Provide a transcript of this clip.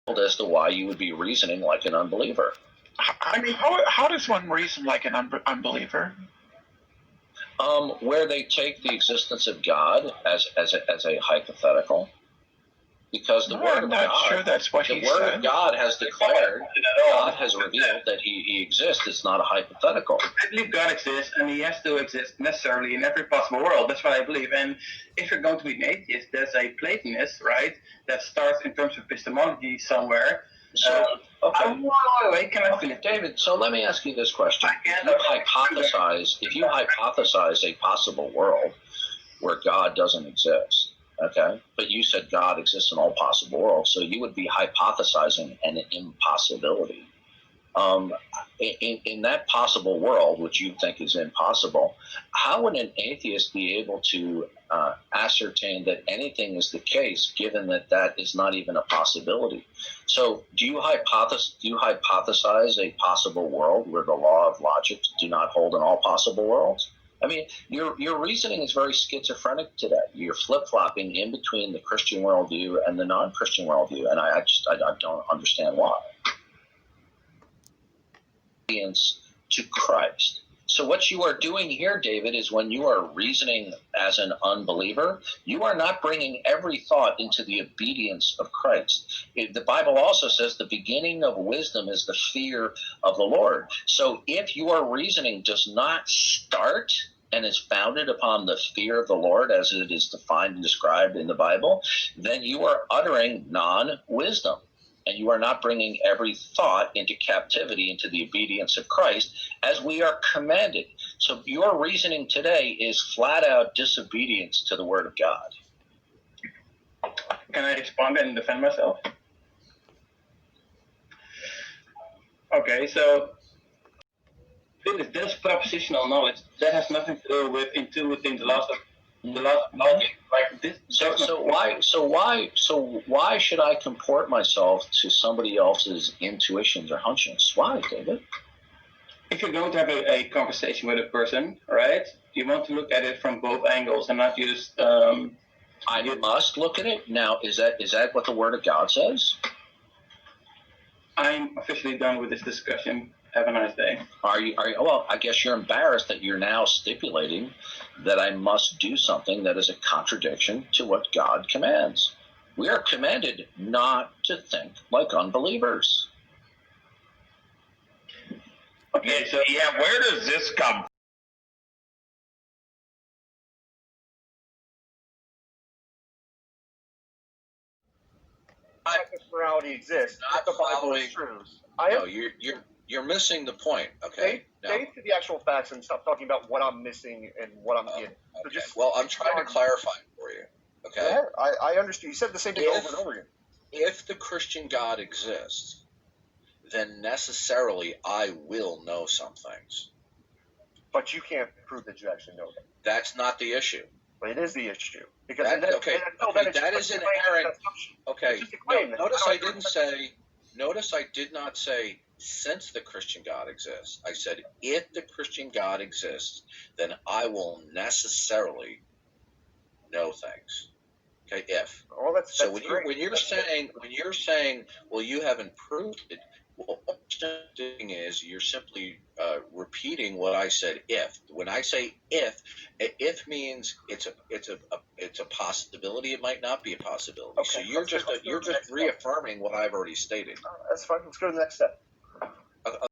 as to why you would be reasoning like an unbeliever. I mean, how does one reason like an unbeliever? Where they take the existence of God as a hypothetical, because the Word of God, sure that's what the Word of God has declared, God has revealed that He exists. It's not a hypothetical. I believe God exists, and He has to exist necessarily in every possible world. That's what I believe. And if you're going to be an atheist, there's a Platonist, right, that starts in terms of epistemology somewhere. So, Wait, can I finish? David, so let me ask you this question. If you hypothesize a possible world where God doesn't exist, okay, but you said God exists in all possible worlds, so you would be hypothesizing an impossibility. In that possible world, which you think is impossible, how would an atheist be able to ascertain that anything is the case, given that that is not even a possibility? So, do you hypothesize a possible world where the law of logic do not hold in all possible worlds? I mean, your reasoning is very schizophrenic today. You're flip-flopping in between the Christian worldview and the non-Christian worldview, and I don't understand why. To Christ. So what you are doing here, David, is when you are reasoning as an unbeliever, you are not bringing every thought into the obedience of Christ. The Bible also says the beginning of wisdom is the fear of the Lord. So if your reasoning does not start and is founded upon the fear of the Lord as it is defined and described in the Bible, then you are uttering non-wisdom. And you are not bringing every thought into captivity, into the obedience of Christ, as we are commanded. So your reasoning today is flat-out disobedience to the Word of God. Can I respond and defend myself? Okay, so this propositional knowledge, that has nothing to do with intuiting the logic. Like this. So why should I comport myself to somebody else's intuitions or hunches? Why, David? If you're going to have a conversation with a person, right, you want to look at it from both angles and not just. I must look at it now. Is that what the Word of God says? I'm officially done with this discussion. Have a nice day. Are you? Well, I guess you're embarrassed that you're now stipulating that I must do something that is a contradiction to what God commands. We are commanded not to think like unbelievers. Okay, so yeah, where does this come from? Morality exists. Not the Bible is true. No, you're missing the point. Okay. Stay to the actual facts and stop talking about what I'm missing and what I'm getting. Okay. So I'm trying to clarify for you. Okay. Yeah, I understand. You said the same thing over and over again. If the Christian God exists, then necessarily I will know some things. But you can't prove that you actually know them. That's not the issue. But it is the issue. Because that is inherent. Okay. Notice I did not say since the Christian God exists. I said if the Christian God exists, then I will necessarily know things. Okay, if. Well, that's so when you're saying, well, you haven't proved it. Well, what you're doing is you're simply repeating what I said. If when I say if means it's a possibility. It might not be a possibility. Okay, so you're just reaffirming what I've already stated. That's fine. Let's go to the next step.